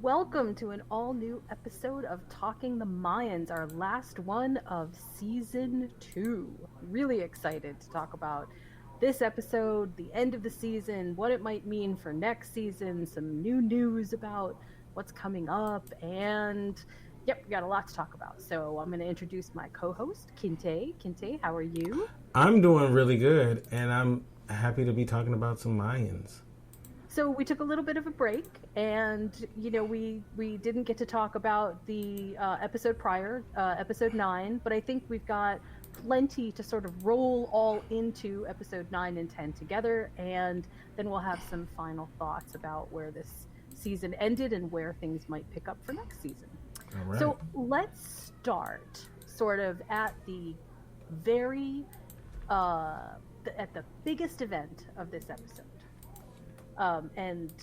Welcome to an all-new episode of Talking the Mayans, our last one of Season 2. Really excited to talk about this episode, the end of the season, what it might mean for next season, some new news about what's coming up, and yep, we got a lot to talk about. So I'm going to introduce my co-host, Kinte. Kinte, how are you? I'm doing really good, and I'm happy to be talking about some Mayans. So we took a little bit of a break, and we didn't get to talk about the episode prior, episode 9, but I think we've got plenty to sort of roll all into episode 9 and 10 together, and then we'll have some final thoughts about where this season ended and where things might pick up for next season. All right. So let's start sort of at the very at the biggest event of this episode. And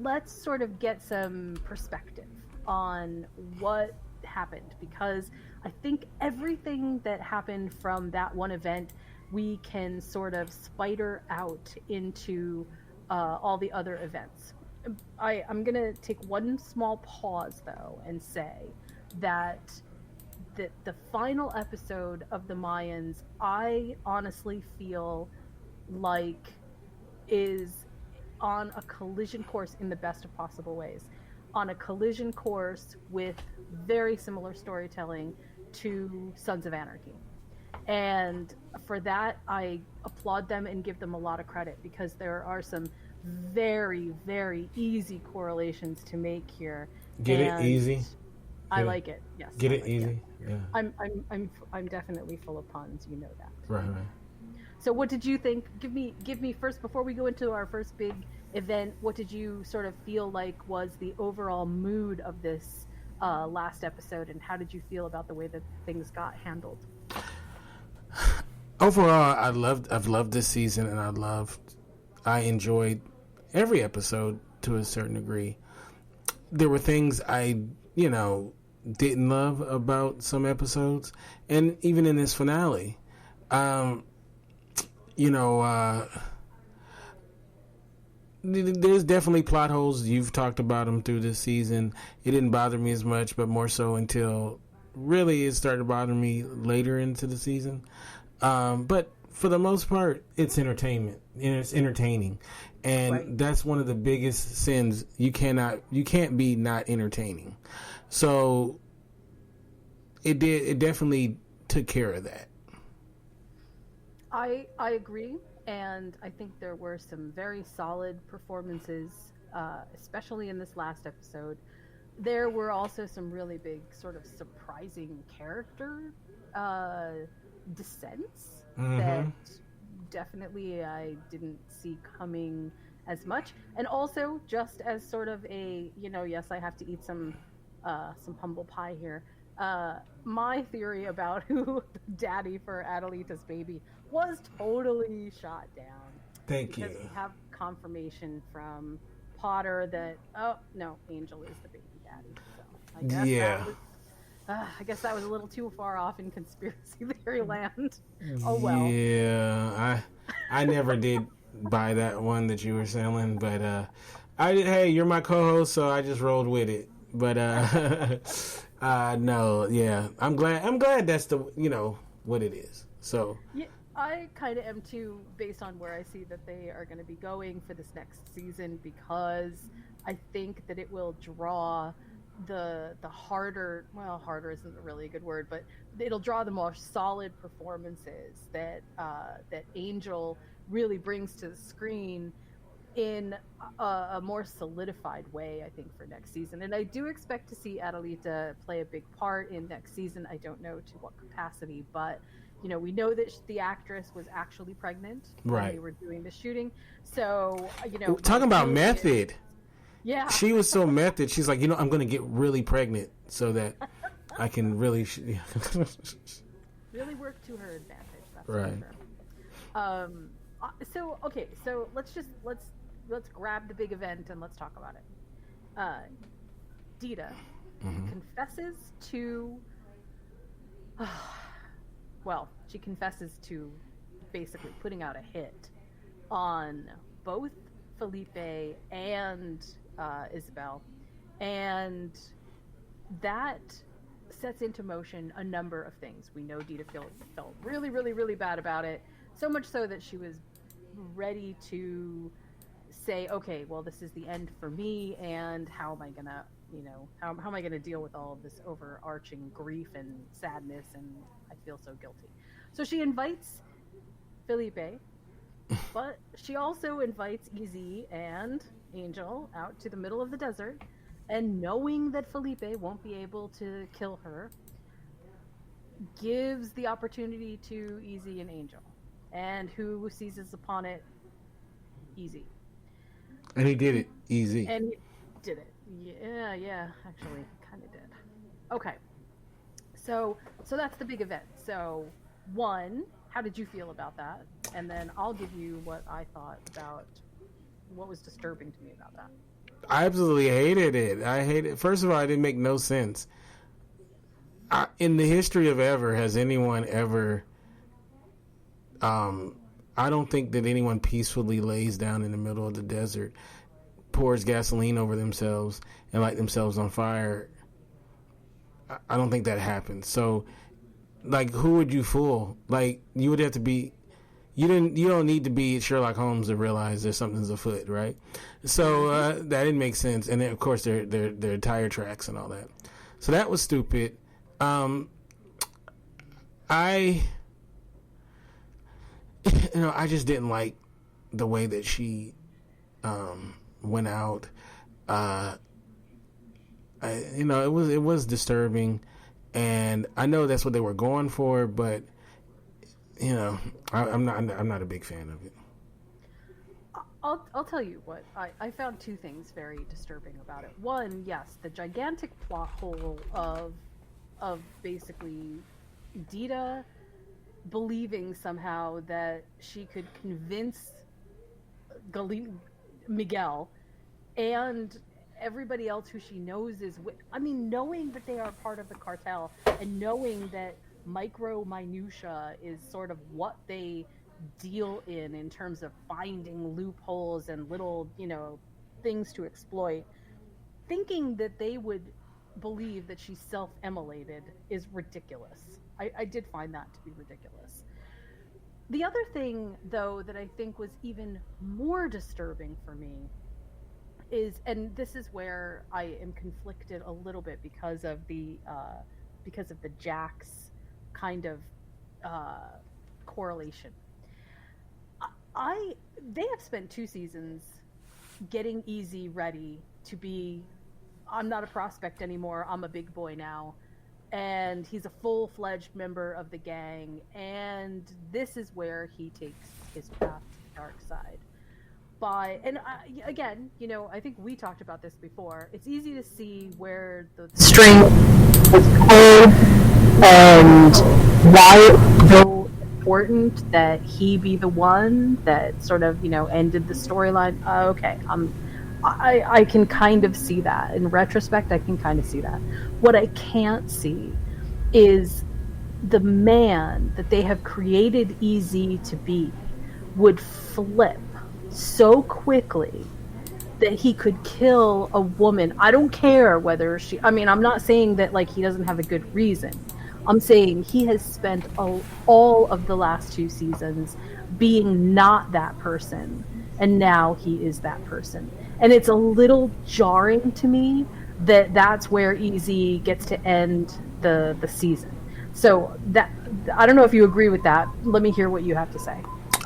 let's sort of get some perspective on what happened, because I think everything that happened from that one event we can sort of spider out into all the other events. I'm going to take one small pause, though, and say that the final episode of the Mayans, I honestly feel like is on a collision course in the best of possible ways, on a collision course with very similar storytelling to Sons of Anarchy. And for that, I applaud them and give them a lot of credit, because there are some very, very easy correlations to make here. Get it easy. I like it. Yes. Get it easy. Yeah. I'm definitely full of puns. You know that. Right. So what did you think? Give me first, before we go into our first big event, what did you sort of feel like was the overall mood of this last episode, and how did you feel about the way that things got handled? Overall, I've loved this season, and I enjoyed every episode to a certain degree. There were things I didn't love about some episodes, and even in this finale. There's definitely plot holes. You've talked about them through this season. It didn't bother me as much, but more so until really it started bothering me later into the season. But for the most part, it's entertainment and it's entertaining, and right. That's one of the biggest sins. You can't be not entertaining. So it definitely took care of that. I agree, and I think there were some very solid performances, especially in this last episode. There were also some really big sort of surprising character descents that definitely I didn't see coming as much. And also, just as sort of a, yes, I have to eat some humble pie here. My theory about who the daddy for Adelita's baby was totally shot down. Thank you. Because we have confirmation from Potter that, oh, no, Angel is the baby daddy. So I guess that was a little too far off in conspiracy theory land. Oh, well. Yeah, I never did buy that one that you were selling, but hey, you're my co-host, so I just rolled with it. But no, yeah, I'm glad that's the what it is. So yeah, I kind of am too, based on where I see that they are going to be going for this next season, because I think that it will draw the harder isn't really a good word, but it'll draw the more solid performances that Angel really brings to the screen in a more solidified way, I think, for next season. And I do expect to see Adelita play a big part in next season. I don't know to what capacity, but we know that the actress was actually pregnant when they were doing the shooting. So talking about method. Yeah, she was so method. She's like, I'm going to get really pregnant so that I can really really work to her advantage. That's right. For sure. So let's grab the big event and let's talk about it. Dita confesses to she confesses to basically putting out a hit on both Felipe and Isabel, and that sets into motion a number of things. We know Dita felt really, really, really bad about it, so much so that she was ready to say, okay, well, this is the end for me, and how am I gonna, how am I gonna deal with all of this overarching grief and sadness, and I feel so guilty. So she invites Felipe, but she also invites Easy and Angel out to the middle of the desert, and knowing that Felipe won't be able to kill her, gives the opportunity to Easy and Angel. And who seizes upon it? Easy. And he did it easy. And he did it. Yeah, actually, kind of did. Okay. So that's the big event. So, one, how did you feel about that? And then I'll give you what I thought about what was disturbing to me about that. I absolutely hated it. I hated it. First of all, it didn't make no sense. In the history of ever, has anyone ever... I don't think that anyone peacefully lays down in the middle of the desert, pours gasoline over themselves, and light themselves on fire. I don't think that happens. So, like, who would you fool? Like, you would have to be... You don't need to be Sherlock Holmes to realize there's something's afoot, right? So that didn't make sense. And then, of course, their tire tracks and all that. So that was stupid. I just didn't like the way that she went out. It was disturbing, and I know that's what they were going for, but I'm not a big fan of it. I'll tell you what I found two things very disturbing about it. One, yes, the gigantic plot hole of basically Dita believing somehow that she could convince Miguel and everybody else who she knows is knowing that they are part of the cartel, and knowing that micro minutia is sort of what they deal in terms of finding loopholes and little things to exploit, thinking that they would believe that she's self-immolated is ridiculous. I did find that to be ridiculous. The other thing, though, that I think was even more disturbing for me is, and this is where I am conflicted a little bit because of the Jax kind of correlation. They have spent 2 seasons getting Easy ready to be, I'm not a prospect anymore, I'm a big boy now, and he's a full-fledged member of the gang, and this is where he takes his path to the dark side. Again, I think we talked about this before. It's easy to see where the string was pulled and why it's so important that he be the one that sort of, ended the storyline. Okay, I can kind of see that. In retrospect, I can kind of see that. What I can't see is the man that they have created Easy to be would flip so quickly that he could kill a woman. I don't care whether she... I'm not saying that, he doesn't have a good reason. I'm saying he has spent all of the last 2 seasons being not that person, and now he is that person. And it's a little jarring to me that that's where Easy gets to end the season. So that, I don't know if you agree with that. Let me hear what you have to say.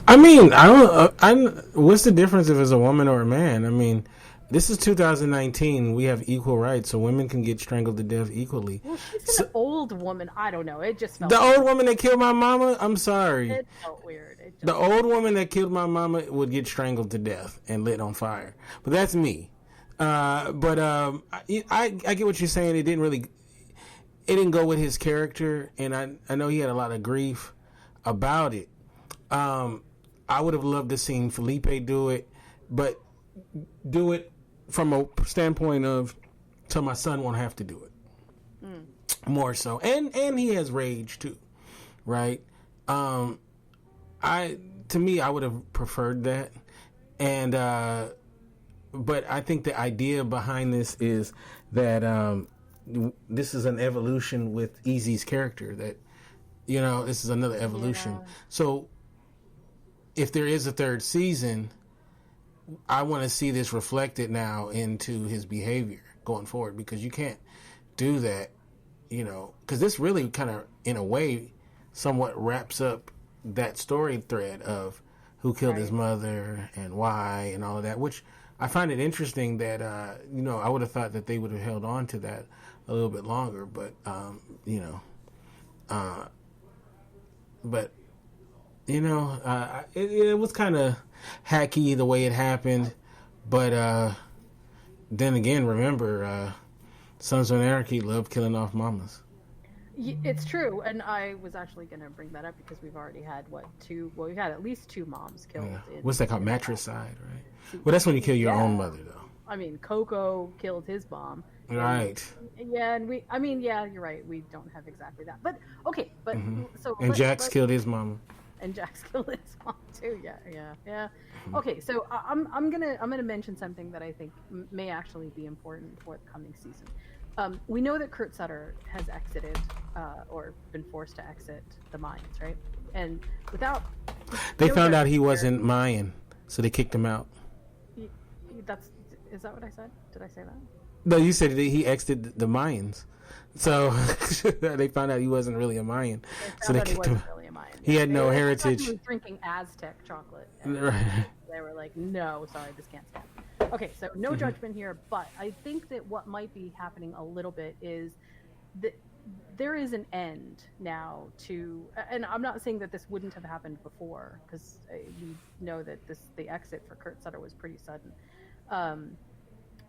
I don't. What's the difference if it's a woman or a man? This is 2019. We have equal rights, so women can get strangled to death equally. Well, she's an old woman. I don't know. It just felt the weird. Old woman that killed my mama. I'm sorry. It felt weird. The old woman that killed my mama would get strangled to death and lit on fire. But that's me. I get what you're saying. It didn't go with his character, and I know he had a lot of grief about it. I would have loved to seen Felipe do it, but do it from a standpoint of, so my son won't have to do it. More so. And he has rage too, right? To me, I would have preferred that. And but I think the idea behind this is that this is an evolution with Easy's character. That this is another evolution. Yeah. So if there is a third season, I want to see this reflected now into his behavior going forward, because you can't do that, because this really kind of, in a way, somewhat wraps up that story thread of who killed his mother and why and all of that, which I find it interesting that, I would have thought that they would have held on to that a little bit longer, but, it was kind of hacky the way it happened, but then again, remember, Sons of Anarchy love killing off mamas. It's true, and I was actually going to bring that up because we've already had we've had at least 2 moms killed. Yeah. What's that called? Matricide, right? Well, that's when you kill your own mother, though. I mean, Coco killed his mom. Right. Yeah, and you're right. We don't have exactly that, but okay, but Jax killed his mama. And Jax killed his mom too. Yeah. Okay, so I'm gonna mention something that I think may actually be important for the coming season. We know that Kurt Sutter has exited, or been forced to exit the Mayans, right? And without they found out he wasn't Mayan, so they kicked him out. Is that what I said? Did I say that? No, you said that he exited the Mayans. So they found out he wasn't really a Mayan. So they kicked him. Really a Mayan. He had no heritage. He was drinking Aztec chocolate. Right. They were like, no, sorry, this can't stand. Okay, so no judgment here, but I think that what might be happening a little bit is that there is an end now to, and I'm not saying that this wouldn't have happened before, because we know that the exit for Kurt Sutter was pretty sudden.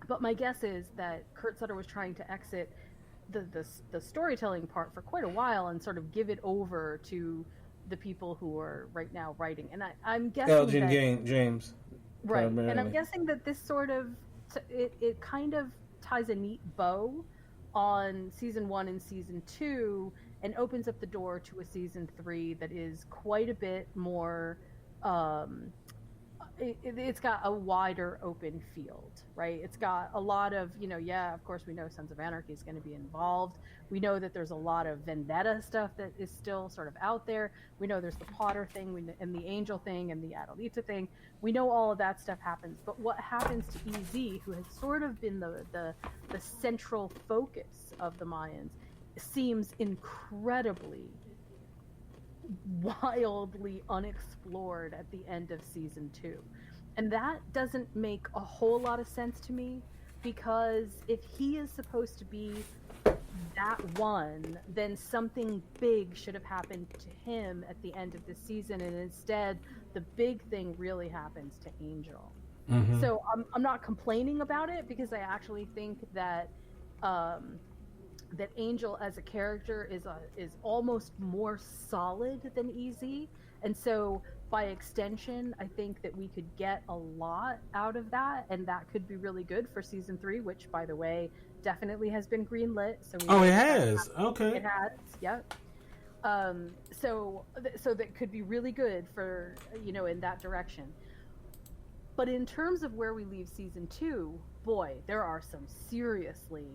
But my guess is that Kurt Sutter was trying to exit the storytelling part for quite a while and sort of give it over to the people who are right now writing. And I'm guessing Elgin James. Right. Primarily. And I'm guessing that this sort of, it kind of ties a neat bow on season 1 and season 2 and opens up the door to a season 3 that is quite a bit more, it's got a wider open field, right? It's got a lot of, of course we know Sons of Anarchy is going to be involved. We know that there's a lot of vendetta stuff that is still sort of out there. We know there's the Potter thing and the Angel thing and the Adalita thing. We know all of that stuff happens. But what happens to EZ, who has sort of been the central focus of the Mayans, seems incredibly wildly unexplored at the end of season 2, and that doesn't make a whole lot of sense to me, because if he is supposed to be that one, then something big should have happened to him at the end of the season, and instead the big thing really happens to Angel. So I'm not complaining about it, because I actually think that that Angel as a character is almost more solid than EZ, and so by extension I think that we could get a lot out of that, and that could be really good for season 3, which, by the way, definitely has been greenlit. So it has. Okay. It has. Yep. So that could be really good for, in that direction. But in terms of where we leave season 2, boy, there are some seriously,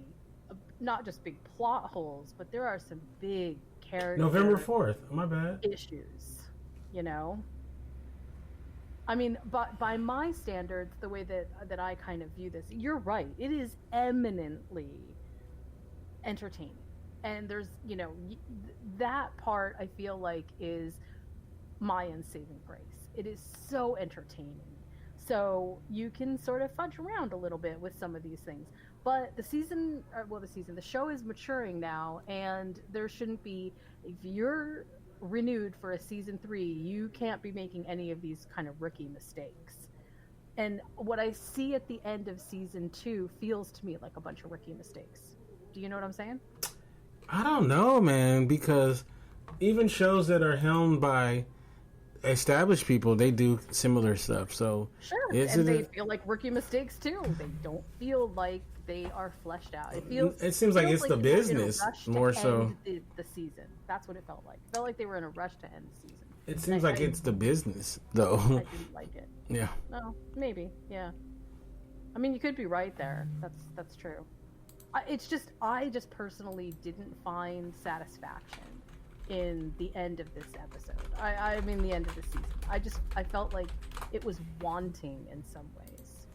not just big plot holes, but there are some big character November 4th, my bad, issues, I mean, by my standards, the way that I kind of view this, you're right, it is eminently entertaining, and there's that part I feel like is Mayan's saving grace. It is so entertaining, so you can sort of fudge around a little bit with some of these things. But the show is maturing now, and there shouldn't be, if you're renewed for a season 3, you can't be making any of these kind of rookie mistakes. And what I see at the end of season 2 feels to me like a bunch of rookie mistakes. Do you know what I'm saying? I don't know, man, because even shows that are helmed by established people, they do similar stuff. So sure, and they feel like rookie mistakes too. They don't feel like they are fleshed out. It seems like it's the business more so. The season. That's what it felt like. It felt like they were in a rush to end the season. It seems like it's the business, though. I didn't like it. Yeah. No, maybe. Yeah. I mean, you could be right there. That's true. I just personally didn't find satisfaction in the end of this episode. I mean, the end of the season. I felt like it was wanting in some ways.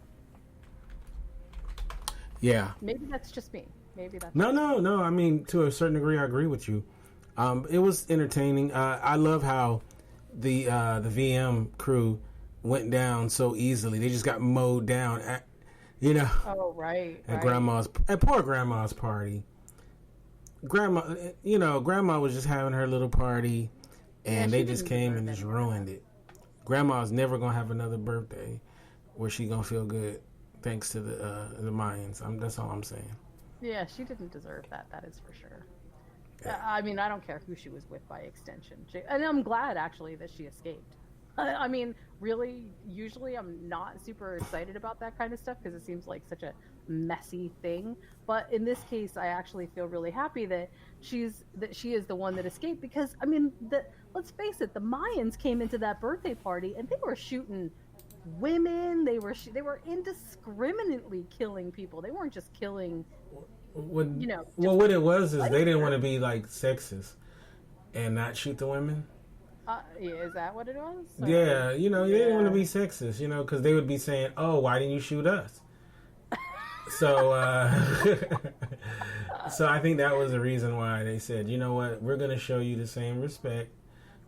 Yeah. Maybe that's just me. Maybe that's No. I mean, to a certain degree, I agree with you. It was entertaining. I love how the VM crew went down so easily. They just got mowed down at, Oh, right. at poor grandma's party. Grandma was just having her little party, and they just came and just ruined it. Grandma's never gonna have another birthday where she gonna feel good, thanks to the Mayans. That's all I'm saying. Yeah, she didn't deserve that. That is for sure. Yeah. I mean, I don't care who she was with by extension. And I'm glad actually that she escaped. I mean, really, usually I'm not super excited about that kind of stuff because it seems like such a messy thing. But in this case, I actually feel really happy that she is the one that escaped because, I mean, let's face it, the Mayans came into that birthday party and they were shooting women. They were indiscriminately killing people. They weren't just killing, what it was is they didn't want to be like sexist and not shoot the women. Is that what it was? Or, yeah, they didn't want to be sexist, because they would be saying, "Oh, why didn't you shoot us?" So, so I think that was the reason why they said, "You know what? We're going to show you the same respect.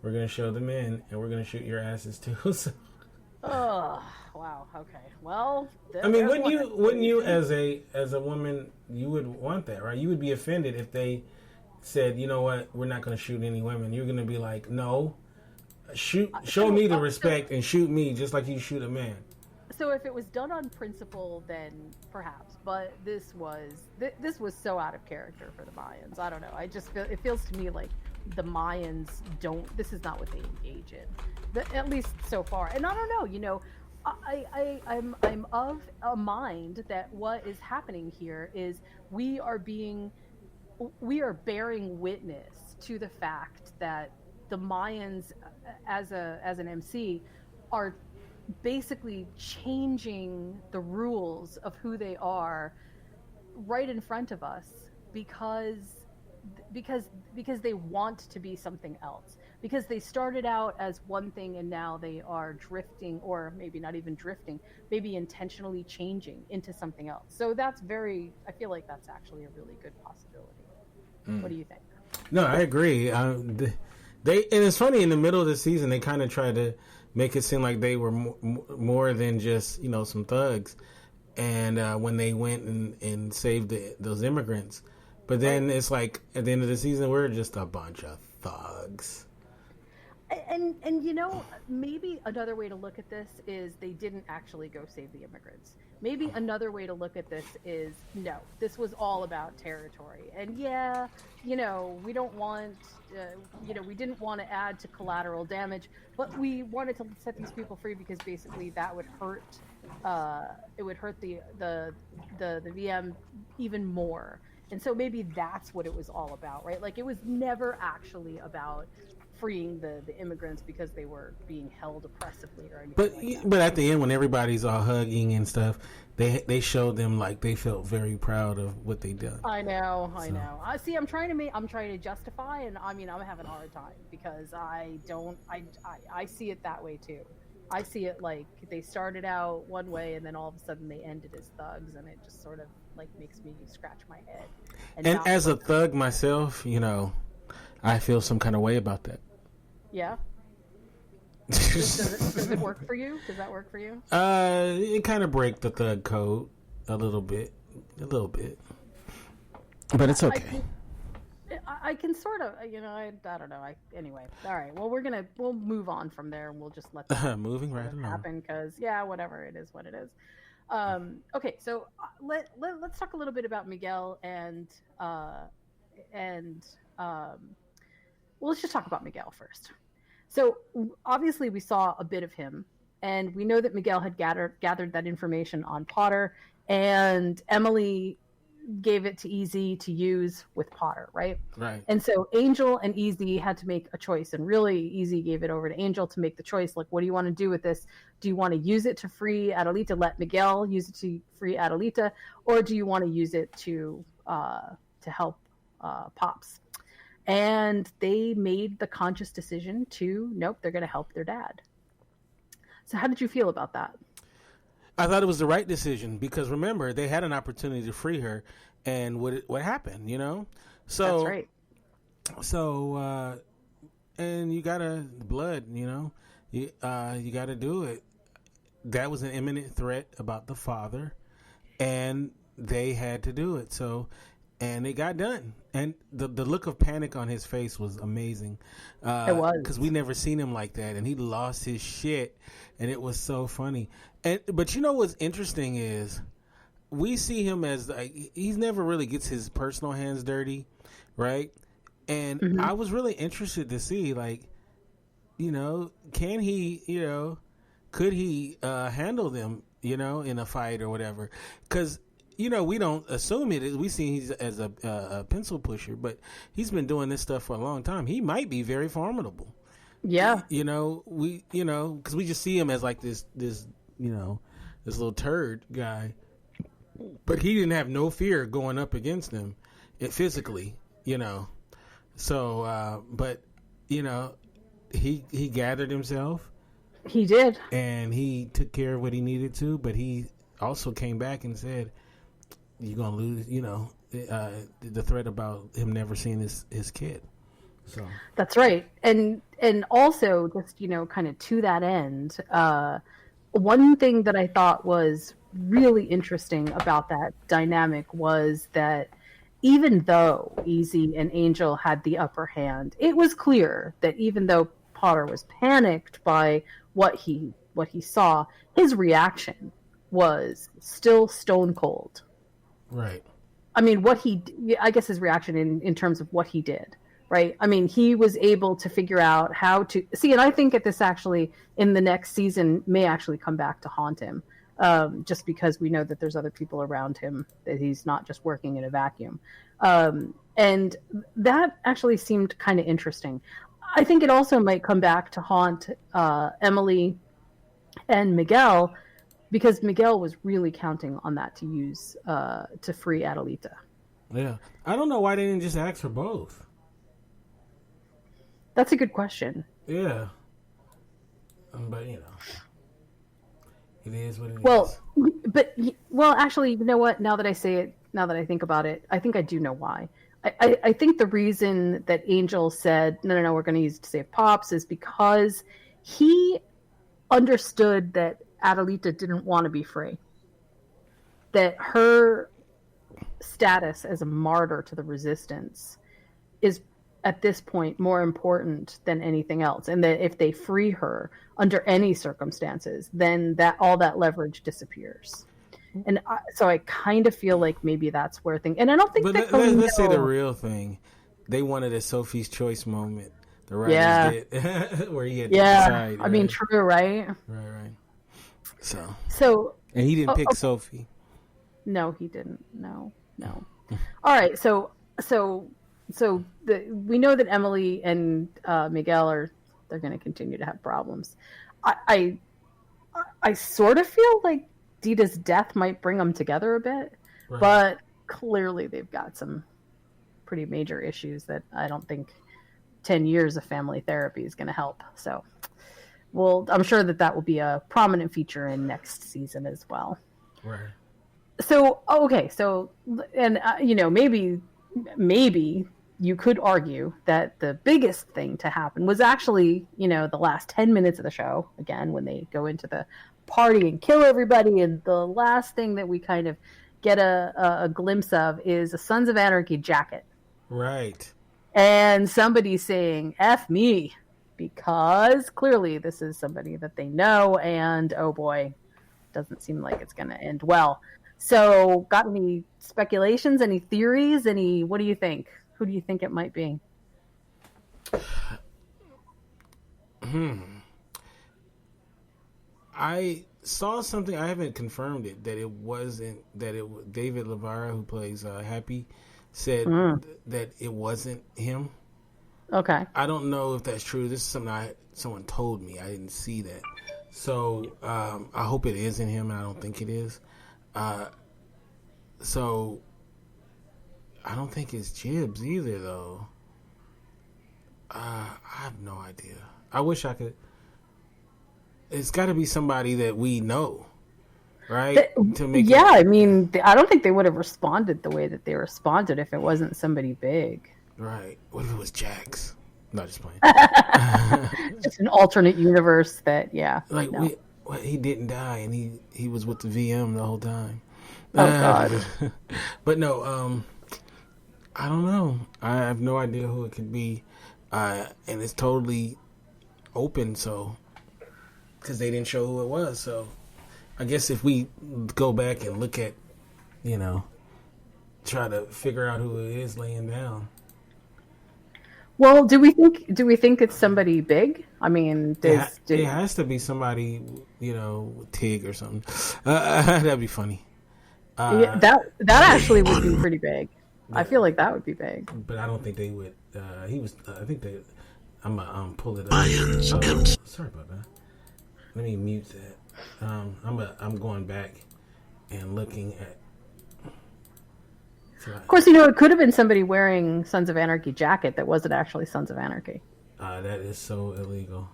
We're going to show the men, and we're going to shoot your asses too." So, oh, wow. Okay. Well, I mean, wouldn't you as a woman, you would want that, right? You would be offended if they said, "You know what? We're not going to shoot any women." You're going to be like, "No. Show me the respect and shoot me just like you shoot a man." So if it was done on principle, then perhaps. But this was so out of character for the Mayans. I don't know. It feels to me like the Mayans don't. This is not what they engage in, at least so far. And I don't know. I'm of a mind that what is happening here is we are bearing witness to the fact that the Mayans, as an MC, are basically changing the rules of who they are right in front of us because they want to be something else, because they started out as one thing and now they are drifting, or maybe not even drifting, maybe intentionally changing into something else. So I feel like that's actually a really good possibility. What do you think? No, I agree. And it's funny, in the middle of the season, they kind of tried to make it seem like they were more than just, some thugs. And when they went and saved those immigrants. But then it's like, at the end of the season, we're just a bunch of thugs. And maybe another way to look at this is they didn't actually go save the immigrants. Maybe another way to look at this is, no, this was all about territory. And yeah, we don't want, we didn't want to add to collateral damage, but we wanted to set these people free because basically that would hurt, it would hurt the VM even more. And so maybe that's what it was all about, right? Like, it was never actually about freeing the immigrants because they were being held oppressively or anything. But at the end, when everybody's all hugging and stuff, they showed them like they felt very proud of what they did. I know. I see. I'm trying to justify, and I mean, I'm having a hard time because I see it that way too. I see it like they started out one way and then all of a sudden they ended as thugs, and it just sort of like makes me scratch my head. And as a thug myself, I feel some kind of way about that. Yeah. Does it work for you? Does that work for you? It kind of break the thug code a little bit, but it's okay. I can sort of, I don't know. Anyway, all right. Well, we'll move on from there, and we'll just let that moving right along happen because whatever it is, what it is. Okay, so let's talk a little bit about Miguel and well, let's just talk about Miguel first. So obviously we saw a bit of him, and we know that Miguel had gathered that information on Potter, and Emily gave it to Easy to use with Potter, right? Right. And so Angel and Easy had to make a choice, and really Easy gave it over to Angel to make the choice. Like, what do you want to do with this? Do you want to use it to free Adelita, let Miguel use it to free Adelita, or do you want to use it to help Pops? And they made the conscious decision to, nope, they're going to help their dad. So how did you feel about that? I thought it was the right decision because remember they had an opportunity to free her, and what happened, you know? So that's right. So and you gotta blood, you know, you gotta do it. That was an imminent threat about the father, and they had to do it. So, and it got done. And the look of panic on his face was amazing. It was, because we never seen him like that, and he lost his shit, and it was so funny. But you know what's interesting is we see him as like he's never really gets his personal hands dirty, right? And I was really interested to see, like, you know, can he, you know, could he handle them, you know, in a fight or whatever? Because, you know, we don't assume it is. We see he's as a pencil pusher, but he's been doing this stuff for a long time. He might be very formidable. Yeah. You know, because we just see him as like this, you know, this little turd guy. But he didn't have no fear going up against him physically, you know. So, but, you know, he gathered himself. He did. And he took care of what he needed to, but he also came back and said, you're going to lose, you know, the threat about him never seeing his kid. So that's right. And also just, you know, kind of to that end, one thing that I thought was really interesting about that dynamic was that even though Easy and Angel had the upper hand, it was clear that even though Potter was panicked by what he saw, his reaction was still stone cold. Right. I mean, I guess his reaction in terms of what he did, right? I mean, he was able to figure out how to see, and I think that this actually in the next season may actually come back to haunt him, just because we know that there's other people around him, that he's not just working in a vacuum. And that actually seemed kind of interesting. I think it also might come back to haunt Emily and Miguel, because Miguel was really counting on that to use to free Adelita. Yeah. I don't know why they didn't just ask for both. That's a good question. Yeah. But, you know, it is what it is. Well, actually, you know what? Now that I say it, now that I think about it, I think I do know why. I think the reason that Angel said, no, we're going to use it to save Pops is because he understood that Adelita didn't want to be free. That her status as a martyr to the resistance is, at this point, more important than anything else. And that if they free her under any circumstances, then all that leverage disappears. And so I kind of feel like maybe that's where things... And I don't think that... Let's say the real thing. They wanted a Sophie's Choice moment. The writers did. Where he had to decide. I mean, true, right? Right. So... And he didn't pick Sophie. No, he didn't. No. All right, so we know that Emily and Miguel they're going to continue to have problems. I sort of feel like Dita's death might bring them together a bit, right. But clearly they've got some pretty major issues that I don't think 10 years of family therapy is going to help. So, I'm sure that will be a prominent feature in next season as well. Right. So, okay. So, and, you know, maybe you could argue that the biggest thing to happen was actually, you know, the last 10 minutes of the show, again, when they go into the party and kill everybody. And the last thing that we kind of get a glimpse of is a Sons of Anarchy jacket. Right. And somebody saying, F me, because clearly this is somebody that they know. And oh boy, doesn't seem like it's going to end well. So got any speculations, any theories, what do you think? Who do you think it might be? saw something. I haven't confirmed it that it wasn't that it was David Lavara who plays Happy said that it wasn't him. Okay. I don't know if that's true. This is something someone told me. I didn't see that. So I hope it isn't him. I don't think it is. So I don't think it's Jibbs either, though. I have no idea. I wish I could. It's got to be somebody that we know, right? I mean, I don't think they would have responded the way that they responded if it wasn't somebody big. Right. What if it was Jax? Not just playing. Just an alternate universe that, Like, he didn't die, and he was with the VM the whole time. Oh, God. But no, I don't know. I have no idea who it could be. And it's totally open, so... Because they didn't show who it was, so... I guess if we go back and look at, try to figure out who it is laying down. Well, do we think it's somebody big? I mean, it has to be somebody, Tig or something. That'd be funny. That actually would be pretty big. Yeah. I feel like that would be big. But I don't think they would. He was. I think they. I'm gonna pull it up. Mayans M.C. Sorry about that. Let me mute that. I'm going back and looking at. Of course, it could have been somebody wearing Sons of Anarchy jacket that wasn't actually Sons of Anarchy. That is so illegal.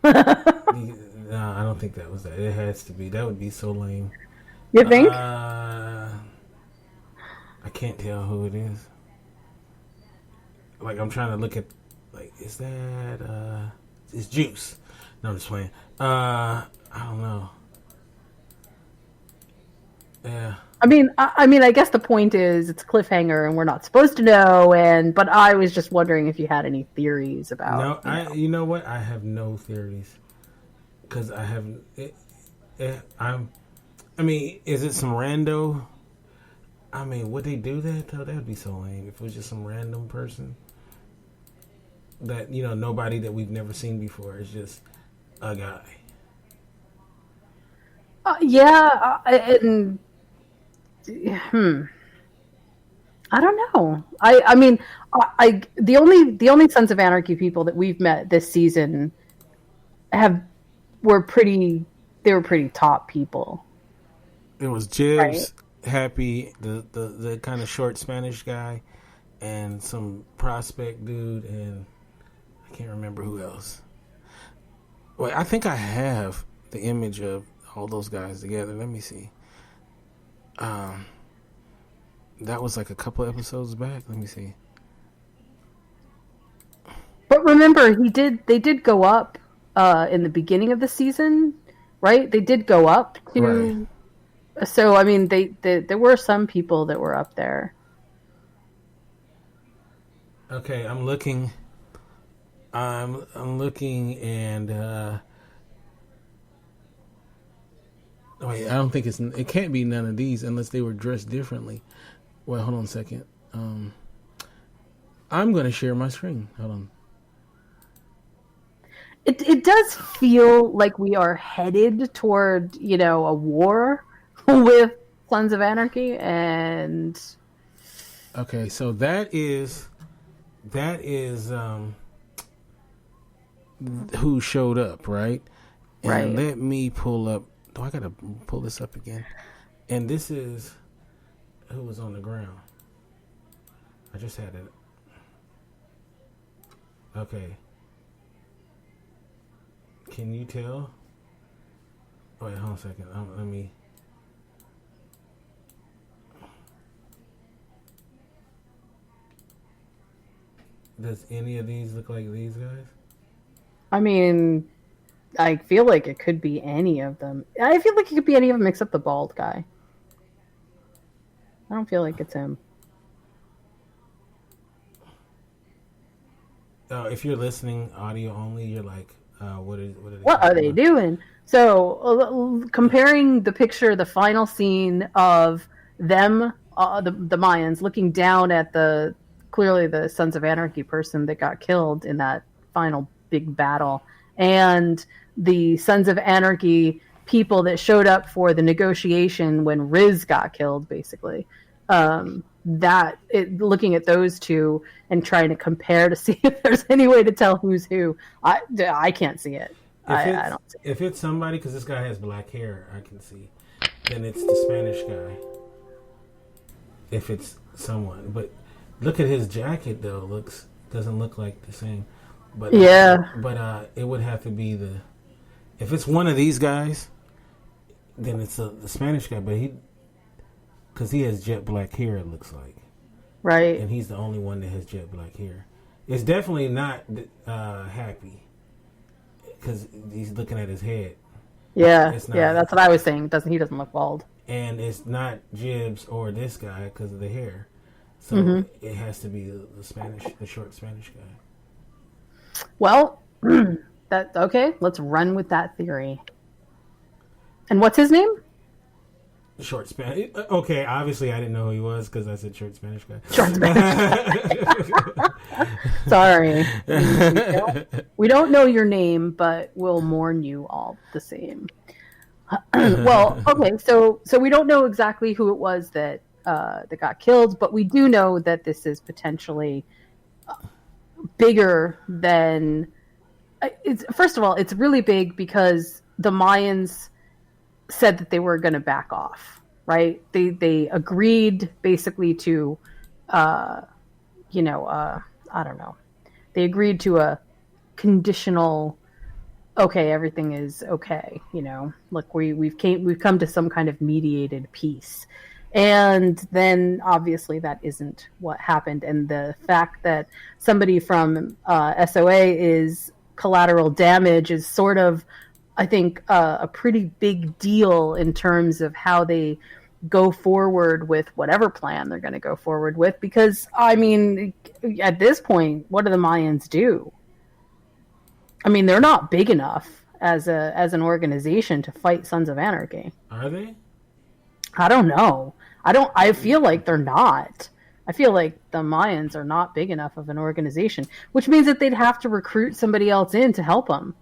No, I don't think that was that. It has to be. That would be so lame. You think? I can't tell who it is. Like, I'm trying to look at, like, is that, it's Juice. No, I'm just playing. I don't know. Yeah. I mean, I guess the point is it's cliffhanger and we're not supposed to know. But I was just wondering if you had any theories about. No, you know what? I have no theories because I haven't. I mean, is it some rando? I mean, would they do that though? That would be so lame if it was just some random person that nobody that we've never seen before. It's just a guy. And. I don't know. I mean, the only Sons of Anarchy people that we've met this season were pretty top people. It was Jibbs, right? Happy, the kind of short Spanish guy, and some prospect dude, and I can't remember who else. Wait, I think I have the image of all those guys together. Let me see. That was like a couple episodes back. Let me see. But remember, they did go up in the beginning of the season, right? They did go up to. Right. So I mean, there were some people that were up there. Okay, I'm looking. I'm looking, and wait, I don't think it can't be none of these unless they were dressed differently. Wait, hold on a second. I'm going to share my screen. Hold on. It does feel like we are headed toward, a war with Sons of Anarchy, and okay, so that is who showed up, right? And right. Let me pull up. Oh, I gotta pull this up again. And this is who was on the ground. I just had it. Okay. Can you tell? Wait, hold on a second. Let me. Does any of these look like these guys? I mean, I feel like it could be any of them. I feel like it could be any of them except the bald guy. I don't feel like it's him. If you're listening audio only, you're like, what are they doing? So, comparing the final scene of them, the Mayans, looking down at clearly the Sons of Anarchy person that got killed in that final big battle, and the Sons of Anarchy people that showed up for the negotiation when Riz got killed, basically. Looking at those two and trying to compare to see if there's any way to tell who's who, I can't see it. I don't see it. If it's somebody, because this guy has black hair, I can see, then it's the Spanish guy. If it's someone, but look at his jacket though. Doesn't look like the same. But it would have to be if it's one of these guys, then it's the Spanish guy. But because he has jet black hair, it looks like, right, and he's the only one that has jet black hair. It's definitely not Happy, because he's looking at his head. Yeah, that's what I was saying. He doesn't look bald. And it's not Jibs or this guy because of the hair. So it has to be the short Spanish guy. Well, okay. Let's run with that theory. And what's his name? Short Spanish. Okay, obviously I didn't know who he was because I said short Spanish guy. Short Spanish. Sorry. We don't know your name, but we'll mourn you all the same. Well, okay, so we don't know exactly who it was that got killed, but we do know that this is potentially bigger than. First of all, it's really big because the Mayans said that they were going to back off, right? They agreed basically to, I don't know. They agreed to a conditional. Okay, everything is okay. Look, we've come to some kind of mediated peace, and then obviously that isn't what happened. And the fact that somebody from SOA is collateral damage is sort of, I think, a pretty big deal in terms of how they go forward with whatever plan they're going to go forward with. Because I mean, at this point, what do the Mayans do? I mean, they're not big enough as an organization to fight Sons of Anarchy. Are they? I don't know. I feel like they're not. I feel like the Mayans are not big enough of an organization, which means that they'd have to recruit somebody else in to help them.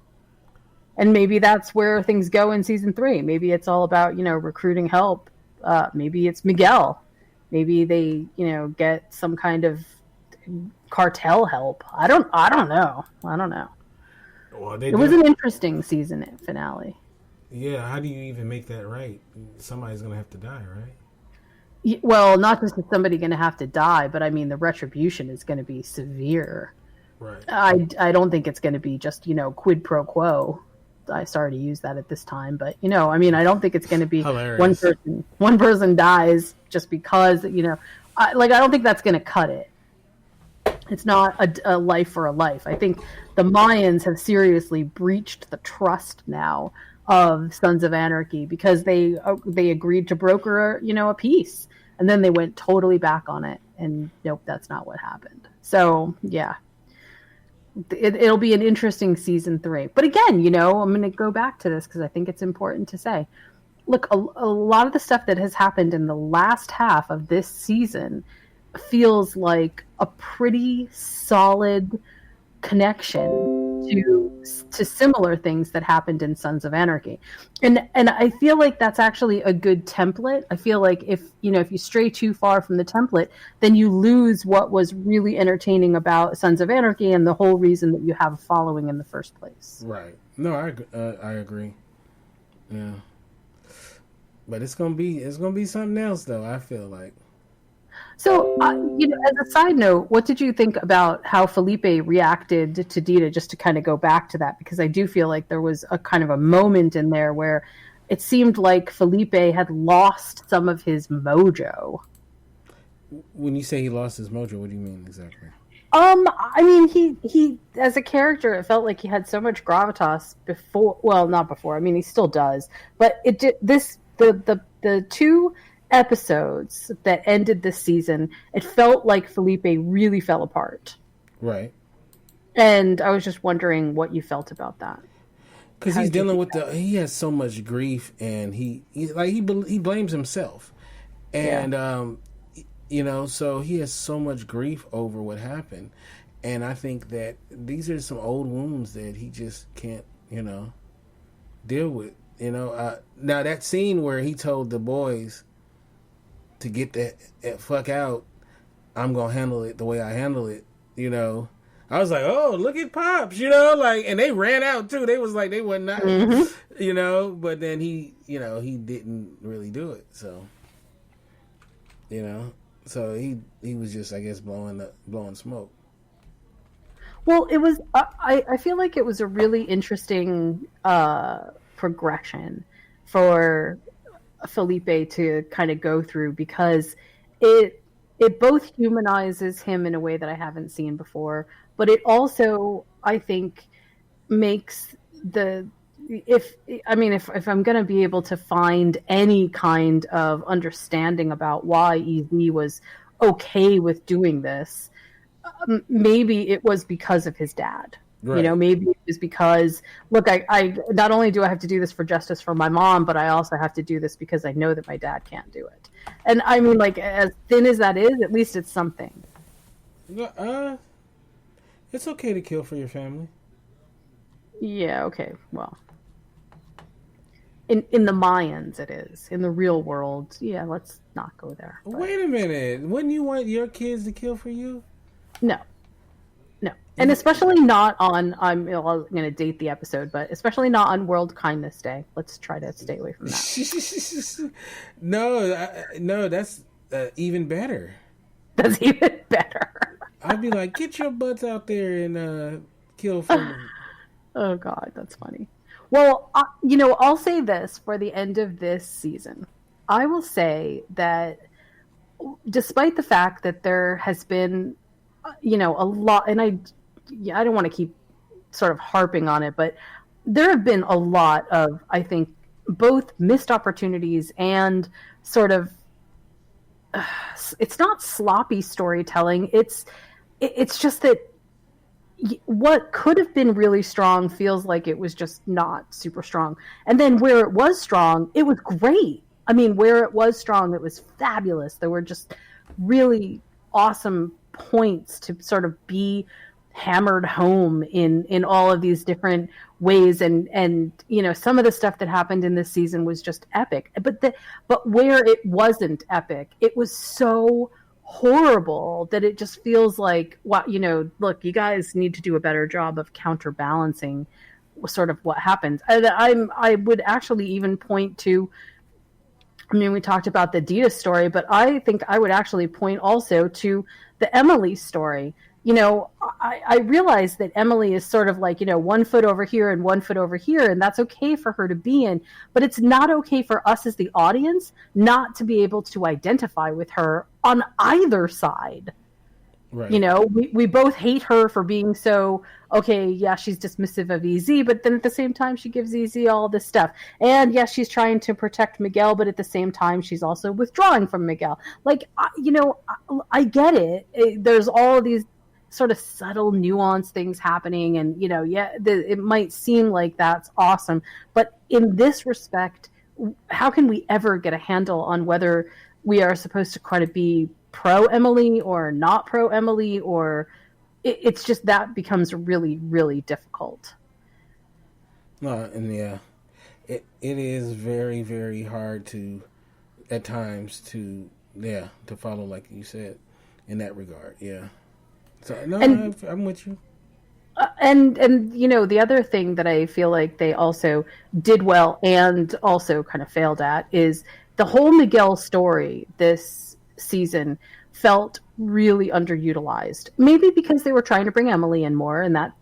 And maybe that's where things go in season 3. Maybe it's all about, recruiting help. Maybe it's Miguel. Maybe they, get some kind of cartel help. I don't know. Well, it was an interesting season finale. Yeah, how do you even make that right? Somebody's going to have to die, right? Well, not just is somebody going to have to die, but I mean the retribution is going to be severe. Right. I don't think it's going to be just, quid pro quo. I sorry to use that at this time, but I mean, I don't think it's going to be hilarious. one person dies just because, I don't think that's going to cut it. It's not a life for a life. I think the Mayans have seriously breached the trust now of Sons of Anarchy because they agreed to broker, a peace, and then they went totally back on it. And nope, that's not what happened. So yeah, it'll be an interesting season 3. But again, I'm going to go back to this because I think it's important to say, look, a lot of the stuff that has happened in the last half of this season feels like a pretty solid connection to similar things that happened in Sons of Anarchy, and I feel like that's actually a good template. I feel like if you stray too far from the template, then you lose what was really entertaining about Sons of Anarchy and the whole reason that you have a following in the first place. Right. No, I agree. Yeah, but it's gonna be something else though. I feel like. So, as a side note, what did you think about how Felipe reacted to Dita, just to kind of go back to that? Because I do feel like there was a kind of a moment in there where it seemed like Felipe had lost some of his mojo. When you say he lost his mojo, what do you mean exactly? I mean, he as a character, it felt like he had so much gravitas before. Well, not before. I mean, he still does. But the 2 episodes that ended this season, it felt like Felipe really fell apart. Right. And I was just wondering what you felt about that. Because he's dealing with he has so much grief, and he blames himself, and so he has so much grief over what happened, and I think that these are some old wounds that he just can't deal with You know, now that scene where he told the boys to get the fuck out, I'm gonna handle it the way I handle it. You know, I was like, oh, look at Pops. You know, like, and they ran out too. They was like, they were not. Mm-hmm. You know, but then he, you know, he didn't really do it. So, you know, so he was just, I guess, blowing smoke. Well, it was. I feel like it was a really interesting progression for Felipe to kind of go through, because it both humanizes him in a way that I haven't seen before, but it also, I think, makes the if I'm going to be able to find any kind of understanding about why EZ was okay with doing this, maybe it was because of his dad. Right. You know, maybe it was because, look, I not only do I have to do this for justice for my mom, but I also have to do this because I know that my dad can't do it. And I mean, like, as thin as that is, at least it's something. It's okay to kill for your family. Yeah, okay, well. In the Mayans, it is. In the real world, yeah, let's not go there. But... Wait a minute. Wouldn't you want your kids to kill for you? No. And especially not on, I'm going to date the episode, but especially not on World Kindness Day. Let's try to stay away from that. No, that's even better. That's even better. I'd be like, get your butts out there and kill for me. Oh, God, that's funny. Well, I'll say this for the end of this season. I will say that despite the fact that there has been, a lot, and I don't want to keep sort of harping on it, but there have been a lot of, I think, both missed opportunities and sort of, it's not sloppy storytelling. It's just that what could have been really strong feels like it was just not super strong. And then where it was strong, it was great. I mean, where it was strong, it was fabulous. There were just really awesome points to sort of be hammered home in all of these different ways, and some of the stuff that happened in this season was just epic, but where it wasn't epic, it was so horrible that it just feels like, look, you guys need to do a better job of counterbalancing sort of what happened. I would actually even point to, we talked about the Dita story, but I think I would actually point also to the Emily story. I realize that Emily is sort of like, 1 foot over here and 1 foot over here, and that's okay for her to be in, but it's not okay for us as the audience not to be able to identify with her on either side. Right. We both hate her for being so, okay, yeah, she's dismissive of EZ, but then at the same time, she gives EZ all this stuff. And yes, she's trying to protect Miguel, but at the same time, she's also withdrawing from Miguel. Like, I get it. There's all of these sort of subtle nuance things happening, and it might seem like that's awesome, but in this respect, how can we ever get a handle on whether we are supposed to kind of be pro Emily or not pro Emily, or it's just that becomes really, really difficult. And yeah, it is very, very hard to at times to follow, like you said, in that regard. Yeah. So, no, I'm with you. And the other thing that I feel like they also did well and also kind of failed at is the whole Miguel story this season felt really underutilized. Maybe because they were trying to bring Emily in more, and that,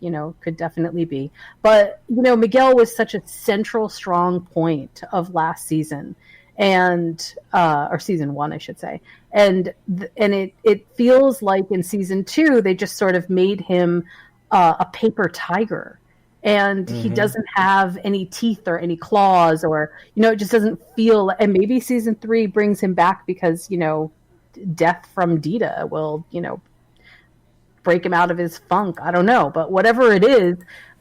could definitely be. But, Miguel was such a central, strong point of last season. And or season 1, I should say, and it feels like in season 2 they just sort of made him a paper tiger, and he doesn't have any teeth or any claws, or it just doesn't feel. And maybe season 3 brings him back because death from Dita will break him out of his funk. I don't know, but whatever it is,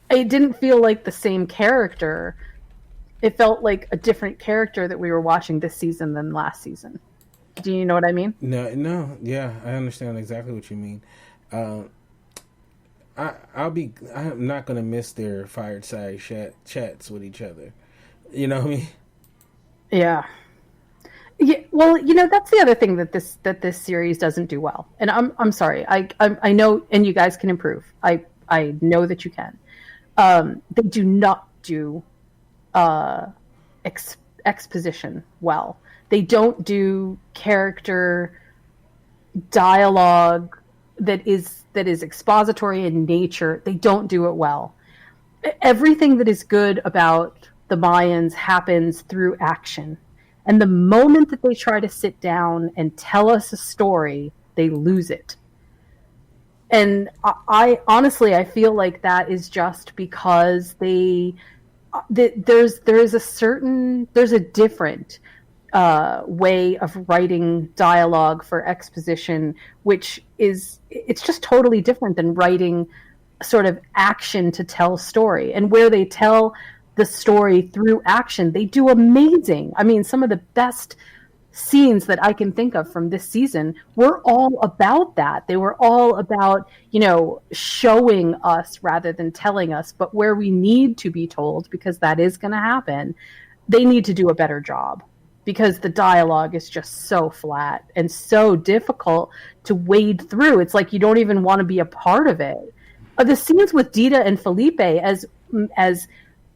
it didn't feel like the same character. It felt like a different character that we were watching this season than last season. Do you know what I mean? No, yeah, I understand exactly what you mean. I'm not going to miss their fireside chats with each other. You know what I mean? Yeah. Yeah, well, that's the other thing that this series doesn't do well, and I'm sorry. I know, and you guys can improve. I know that you can. They do not do uh, exposition well. They don't do character dialogue that is expository in nature. They don't do it well. Everything that is good about the Mayans happens through action. And the moment that they try to sit down and tell us a story, they lose it. And I honestly, I feel like that is just because there's a different way of writing dialogue for exposition, which it's just totally different than writing sort of action to tell story. And where they tell the story through action, they do amazing. I mean, some of the best scenes that I can think of from this season were all about that. They were all about, showing us rather than telling us, but where we need to be told, because that is going to happen, they need to do a better job, because the dialogue is just so flat and so difficult to wade through. It's like you don't even want to be a part of it. The scenes with Dita and Felipe, as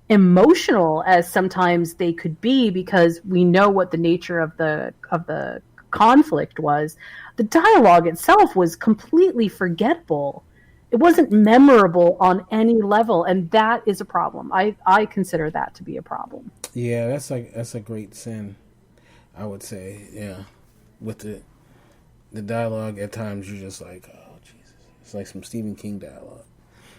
emotional as sometimes they could be, because we know what the nature of the conflict was, the dialogue itself was completely forgettable. It wasn't memorable on any level, and that is a problem. I consider that to be a problem. Yeah, that's a great sin, I would say. Yeah, with the dialogue at times, you're just like, oh Jesus, it's like some Stephen King dialogue.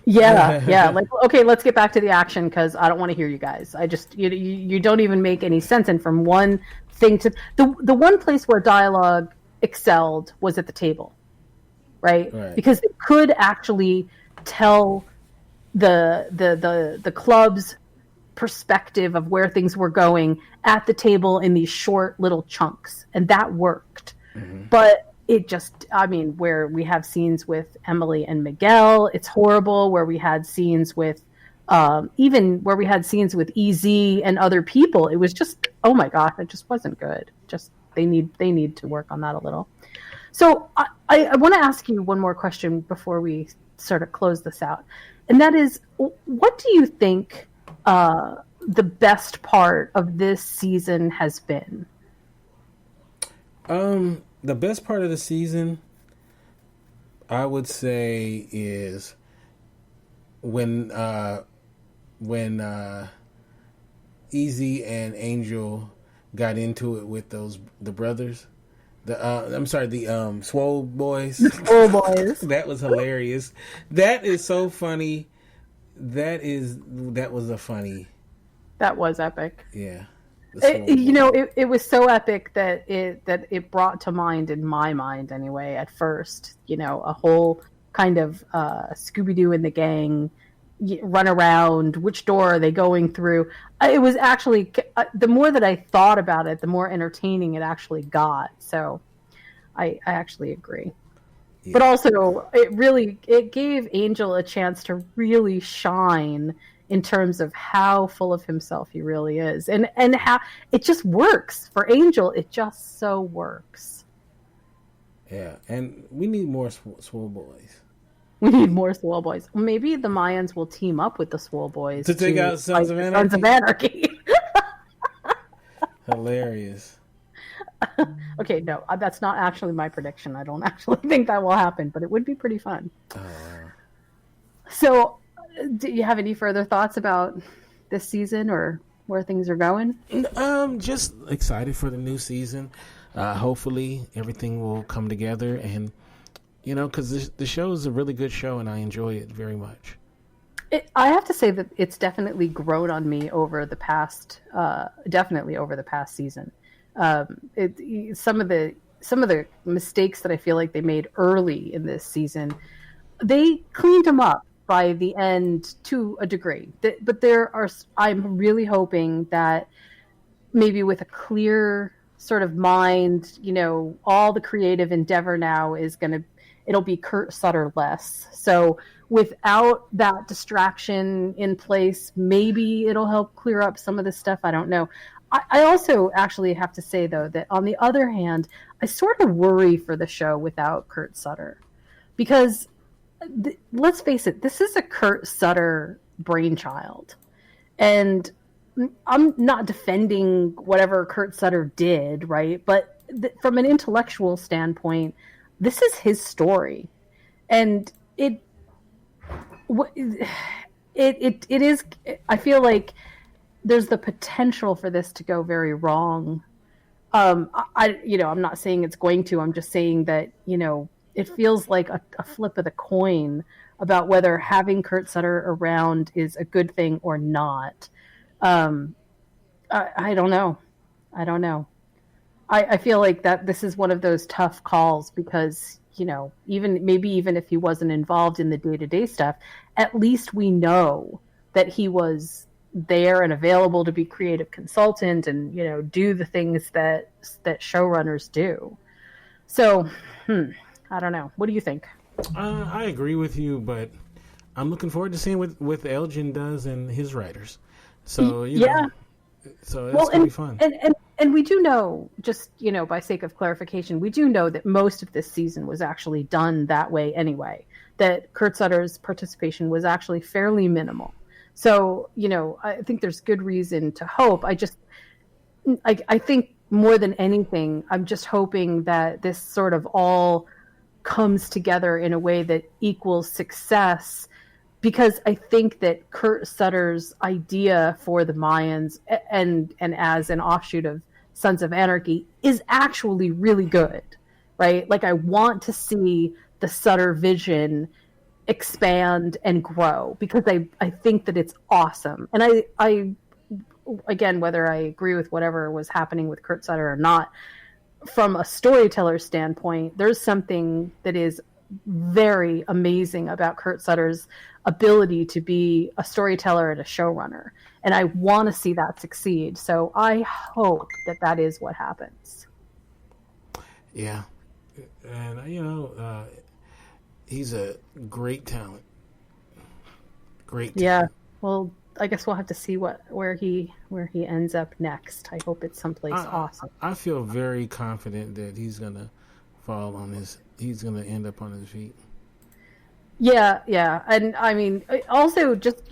Yeah. Like, okay, let's get back to the action, because I don't want to hear you guys. I just you don't even make any sense. And from one thing to the one place where dialogue excelled was at the table, right? Because it could actually tell the club's perspective of where things were going at the table in these short little chunks, and that worked. Mm-hmm. But it just, where we have scenes with Emily and Miguel, it's horrible. Where we had scenes with, even where we had scenes with EZ and other people, it was just, oh my gosh, it just wasn't good. Just, they need to work on that a little. So I want to ask you one more question before we sort of close this out. And that is, what do you think the best part of this season has been? The best part of the season, I would say, is when Easy and Angel got into it with the brothers. The Swole Boys. The Swole Boys. That was hilarious. That is so funny. That was epic. Yeah. It was so epic that it brought to mind, in my mind anyway, at first, a whole kind of Scooby-Doo and the gang run around. Which door are they going through? It was actually, the more that I thought about it, the more entertaining it actually got. So I actually agree. Yeah. But also, it gave Angel a chance to really shine in terms of how full of himself he really is. And how it just works. For Angel, it just so works. Yeah, and we need more Swole Boys. We need more Swole Boys. Maybe the Mayans will team up with the Swole Boys to take out Sons of Anarchy. Sons of Anarchy. Hilarious. Okay, no, that's not actually my prediction. I don't actually think that will happen, but it would be pretty fun. So, do you have any further thoughts about this season or where things are going? Just excited for the new season. Hopefully everything will come together, and because the show is a really good show and I enjoy it very much. I have to say that it's definitely grown on me over the past season. Some of the mistakes that I feel like they made early in this season, they cleaned them up by the end to a degree. But I'm really hoping that maybe with a clear sort of mind, all the creative endeavor now it'll be Kurt Sutter less. So without that distraction in place, maybe it'll help clear up some of this stuff. I don't know. I also actually have to say, though, that on the other hand, I sort of worry for the show without Kurt Sutter. Because, let's face it, this is a Kurt Sutter brainchild. And I'm not defending whatever Kurt Sutter did, right? But from an intellectual standpoint, this is his story. And it is, I feel like there's the potential for this to go very wrong. I'm not saying it's going to. I'm just saying that, it feels like a flip of the coin about whether having Kurt Sutter around is a good thing or not. I don't know. I feel like that this is one of those tough calls because, even if he wasn't involved in the day-to-day stuff, at least we know that he was there and available to be creative consultant and, do the things that showrunners do. So, I don't know. What do you think? I agree with you, but I'm looking forward to seeing what Elgin does and his writers. So, so it's going to be fun. And we do know, just, by sake of clarification, we do know that most of this season was actually done that way anyway, that Kurt Sutter's participation was actually fairly minimal. So, I think there's good reason to hope. I think more than anything, I'm just hoping that this sort of all comes together in a way that equals success, because I think that Kurt Sutter's idea for the Mayans and as an offshoot of Sons of Anarchy is actually really good, right? Like, I want to see the Sutter vision expand and grow because I think that it's awesome. And I again, whether I agree with whatever was happening with Kurt Sutter or not, from a storyteller standpoint, there's something that is very amazing about Kurt Sutter's ability to be a storyteller and a showrunner. And I want to see that succeed. So I hope that is what happens. Yeah. And, he's a great talent. Great talent. Yeah. Well, I guess we'll have to see where he ends up next. I hope it's someplace awesome. I feel very confident that he's gonna he's gonna end up on his feet. Yeah, and I mean, also just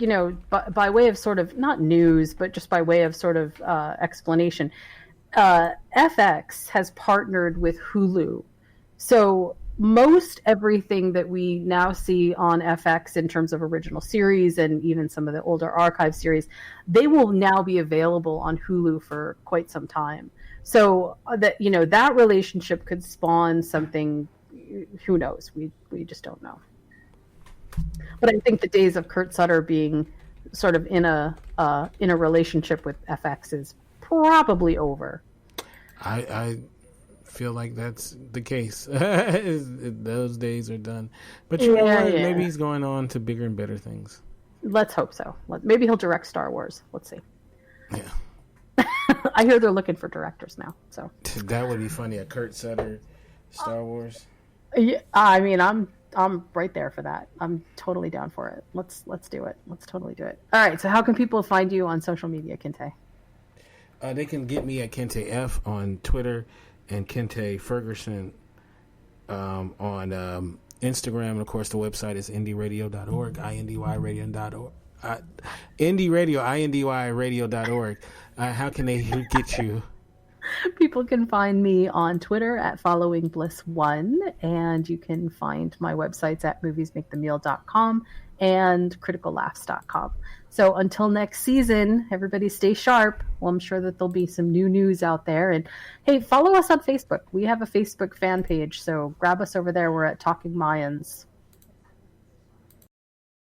by way of sort of not news, but just by way of sort of explanation, FX has partnered with Hulu, so most everything that we now see on FX in terms of original series and even some of the older archive series, they will now be available on Hulu for quite some time. So that relationship could spawn something. Who knows? We just don't know. But I think the days of Kurt Sutter being sort of in a relationship with FX is probably over. I feel like that's the case. Those days are done. But maybe he's going on to bigger and better things. Let's hope so. Maybe he'll direct Star Wars. Let's see. Yeah. I hear they're looking for directors now. So that would be funny. A Kurt Sutter Star Wars. Yeah, I mean, I'm right there for that. I'm totally down for it. Let's do it. Let's totally do it. All right. So how can people find you on social media, Kinte? They can get me at Kinte F on Twitter and Kinte Ferguson on Instagram. And, of course, the website is indyradio.org, indyradio.org. indyradio.org. How can they get you? People can find me on Twitter at followingbliss1, and you can find my websites at moviesmakethemeal.com and criticallaughs.com. So until next season, everybody stay sharp. Well, I'm sure that there'll be some new news out there. And hey, follow us on Facebook. We have a Facebook fan page, so grab us over there. We're at Talking Mayans.